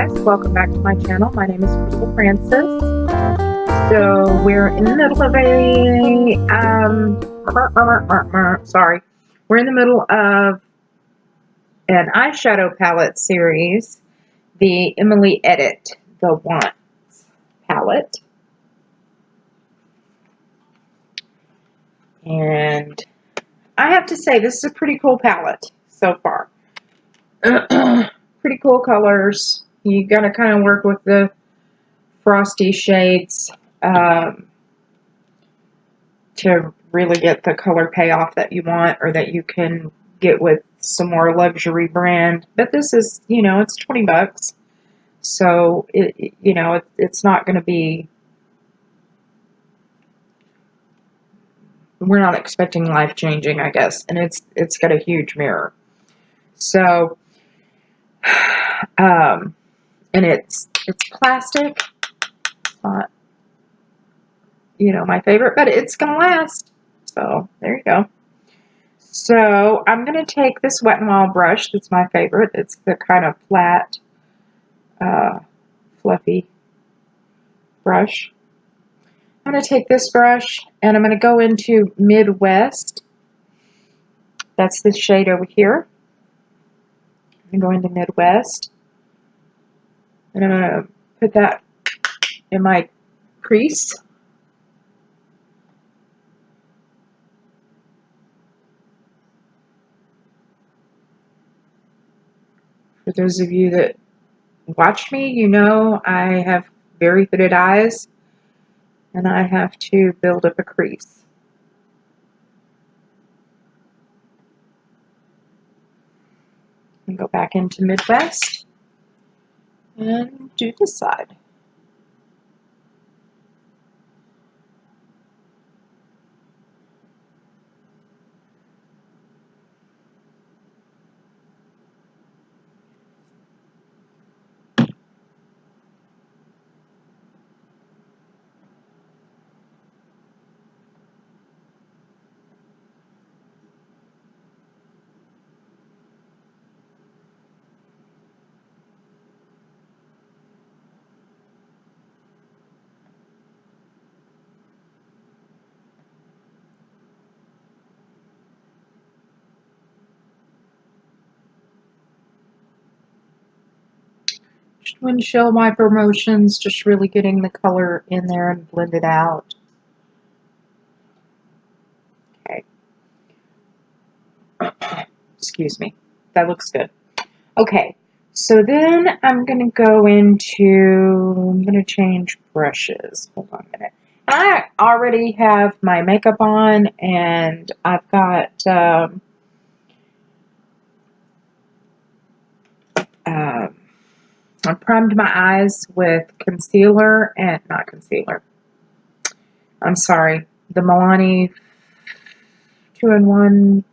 guys, welcome back to my channel. My name is Crystal Francis. So we're in the middle of we're in the middle of an eyeshadow palette series, the Emily Edit the Wants palette. And I have to say, this is a pretty cool palette so far. Pretty cool colors. You gotta kind of work with the frosty shades to really get the color payoff that you want, or that you can get with some more luxury brand. But this is, you know, it's 20 bucks. So, it's not going to be, we're not expecting life-changing, I guess. And it's got a huge mirror. So, and it's plastic. It's not, my favorite, but it's going to last. So, there you go. So, I'm going to take this Wet n Wild brush. That's my favorite. It's the kind of flat, fluffy brush. I'm going to take this brush, and I'm going to go into Midwest. That's the shade over here. I'm going to Midwest. And I'm going to put that in my crease. For those of you that watch me, you know I have very hooded eyes, and I have to build up a crease. And go back into Midwest and do this side. Windshield wiper motions, just really getting the color in there and blend it out. Okay. Excuse me. That looks good. Okay. So then I'm going to go into, I'm going to change brushes. Hold on a minute. I already have my makeup on, and I've got I primed my eyes with concealer, and not concealer. I'm sorry, the Milani 2-in-1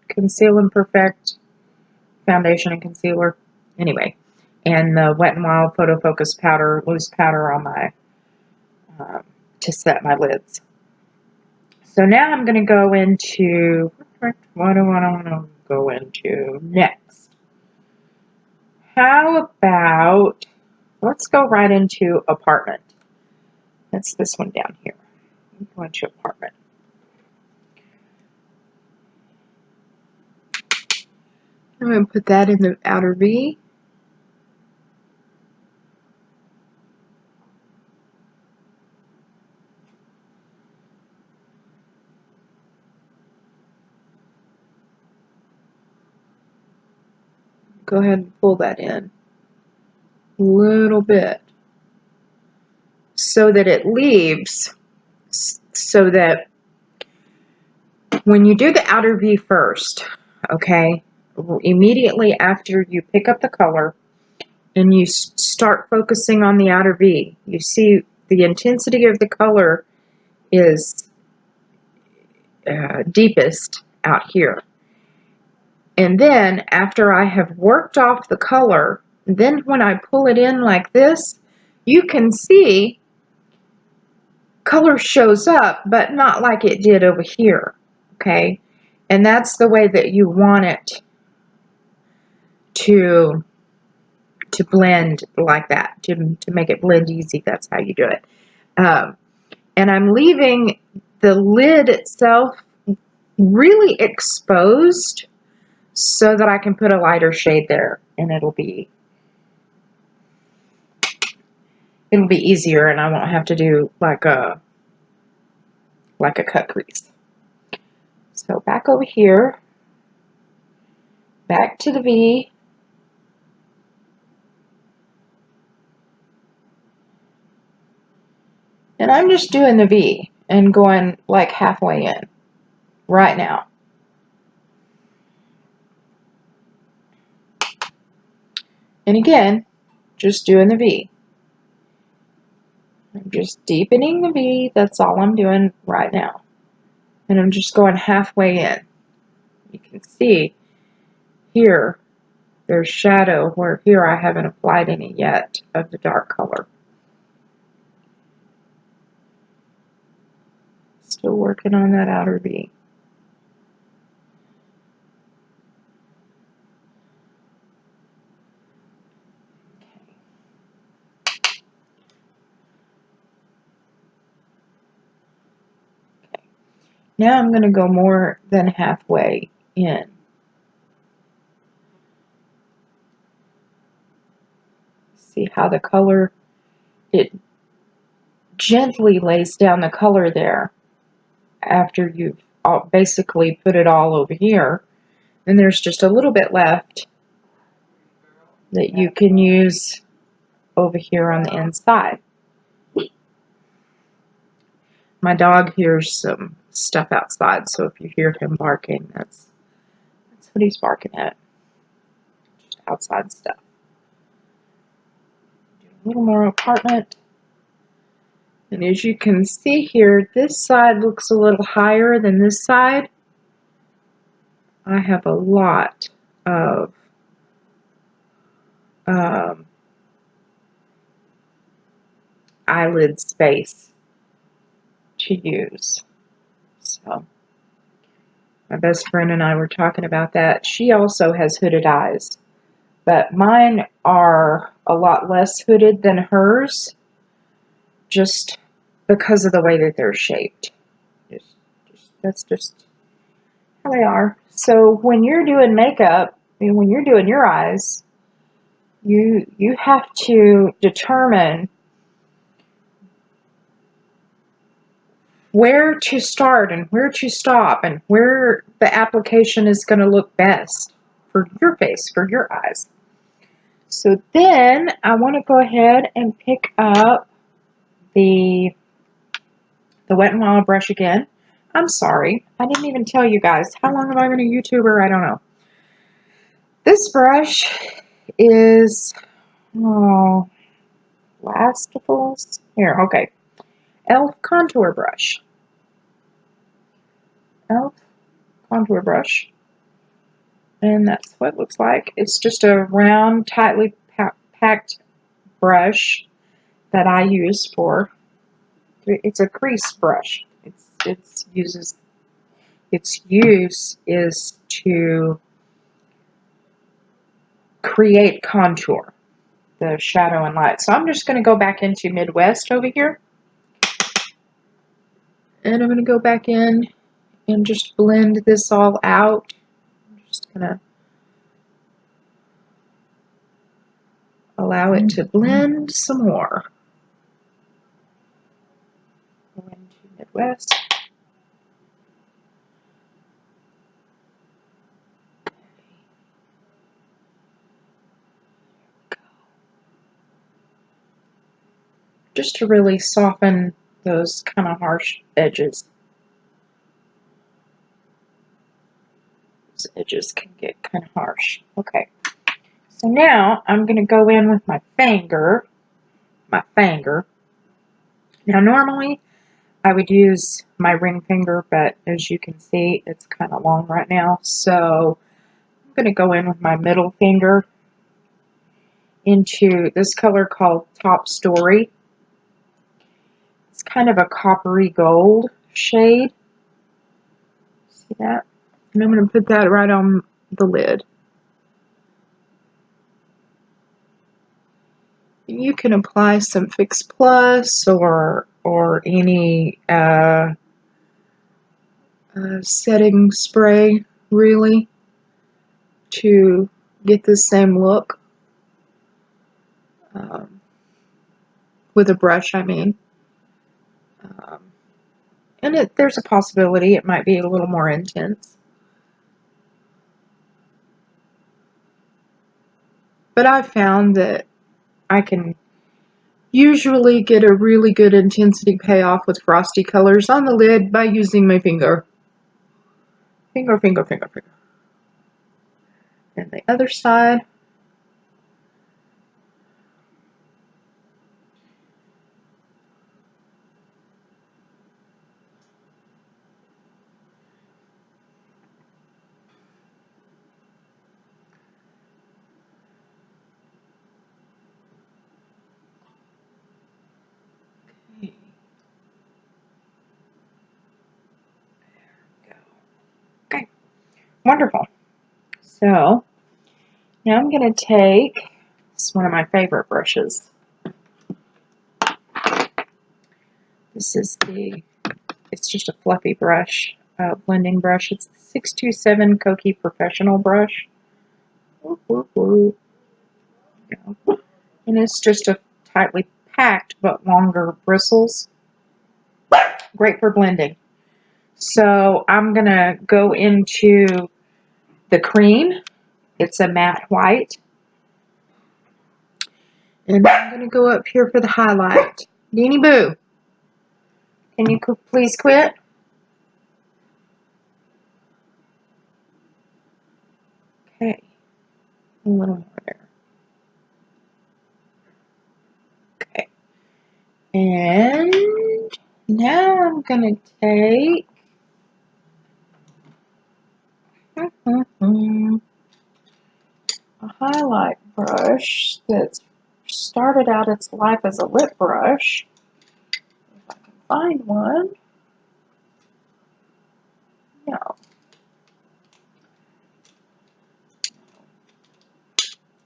Conceal and Perfect foundation and concealer. Anyway, and the Wet n Wild Photo Focus powder, loose powder on my to set my lids. So now I'm going to go into, what do I want to go into next? How about, let's go right into Apartment. That's this one down here. Go into Apartment. I'm going to put that in the outer V. Go ahead and pull that in a little bit so that it leaves, so that when you do the outer V first, okay, immediately after you pick up the color and you start focusing on the outer V, you see the intensity of the color is deepest out here. And then after I have worked off the color, then when I pull it in like this, you can see color shows up, but not like it did over here, okay? And that's the way that you want it to to blend like that, to make it blend easy. That's how you do it. And I'm leaving the lid itself really exposed so that I can put a lighter shade there, and it'll be easier, and I won't have to do like a cut crease. So back over here, back to the V. And I'm just doing the V and going like halfway in right now. And again, just doing the V. I'm just deepening the V. That's all I'm doing right now. And I'm just going halfway in. You can see here, there's shadow where here I haven't applied any yet of the dark color. Still working on that outer V. Now I'm going to go more than halfway in. See how the color, it gently lays down the color there after you've basically put it all over here. And there's just a little bit left that you can use over here on the inside. My dog hears some stuff outside, so if you hear him barking, that's what he's barking at. Just outside stuff. Do a little more apartment. And as you can see here, this side looks a little higher than this side. I have a lot of eyelid space to use. So my best friend and I were talking about that. She also has hooded eyes, but mine are a lot less hooded than hers, just because of the way that they're shaped. That's just how they are. So when you're doing makeup, when you're doing your eyes, you have to determine where to start and where to stop and where the application is going to look best for your face, for your eyes. So then I want to go ahead and pick up the Wet n Wild brush again. I'm sorry, I didn't even tell you guys. How long have I been a YouTuber? I don't know. This brush is, Lastiful's. Here, okay. e.l.f. contour brush. e.l.f. contour brush. And that's what it looks like. It's just a round, tightly packed brush that I use for, it's a crease brush. Its use is to create contour, the shadow and light. So I'm just going to go back into Midwest over here. And I'm going to go back in and just blend this all out. I'm just going to allow it to blend some more. Go into Midwest. Just to really soften those kind of harsh edges. Those edges can get kind of harsh. Okay. So now I'm going to go in with my finger. Now normally I would use my ring finger, but as you can see, it's kind of long right now. So I'm going to go in with my middle finger into this color called Top Story. It's kind of a coppery gold shade. See that? And I'm going to put that right on the lid. you can apply some Fix Plus or any setting spray, really, to get the same look. With a brush, I mean. And there's a possibility it might be a little more intense. But I've found that I can usually get a really good intensity payoff with frosty colors on the lid by using my finger. Finger, finger, finger, finger. And the other side. Okay, wonderful. So now I'm going to take, this is one of my favorite brushes. This is it's just a fluffy brush, blending brush. It's the 627 Koki Professional brush. Whoop, whoop, whoop. And it's just a tightly packed but longer bristles. Great for blending. So I'm going to go into the cream. It's a matte white. And I'm going to go up here for the highlight. Beanie Boo, can you please quit? Okay. A little more there. Okay. And now I'm going to take a highlight brush that started out its life as a lip brush. If I can find one. No.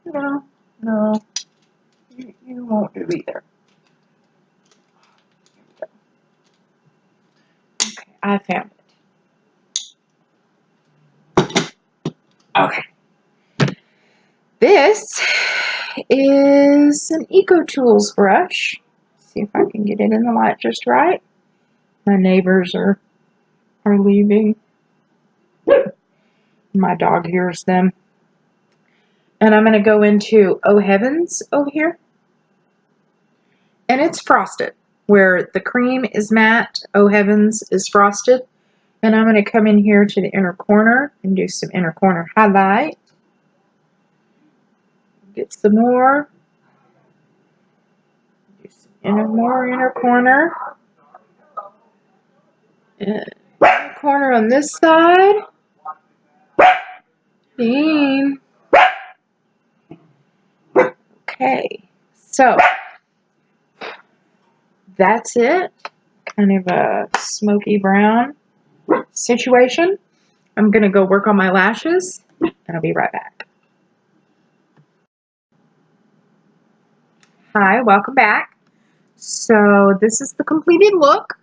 No. No. You won't do either. Okay, I found it. Okay. This is an Eco Tools brush. See if I can get it in the light just right. My neighbors are leaving. My dog hears them. And I'm going to go into Oh Heavens over here. And it's frosted. Where the cream is matte, Oh Heavens is frosted. And I'm going to come in here to the inner corner and do some inner corner highlight. Get some more. Do some more inner corner. And inner corner on this side. Okay, so that's it. Kind of a smoky brown situation. I'm going to go work on my lashes, and I'll be right back. Hi, welcome back. So this is the completed look.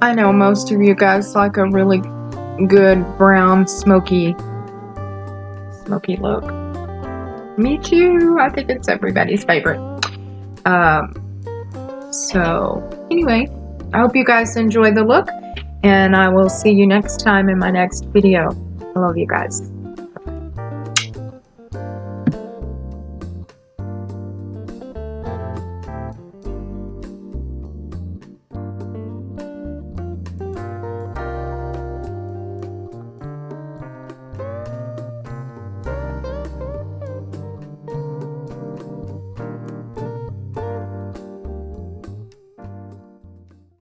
I know most of you guys like a really good brown smoky look. Me too. I think it's everybody's favorite. So anyway, I hope you guys enjoy the look, and I will see you next time in my next video. I love you guys.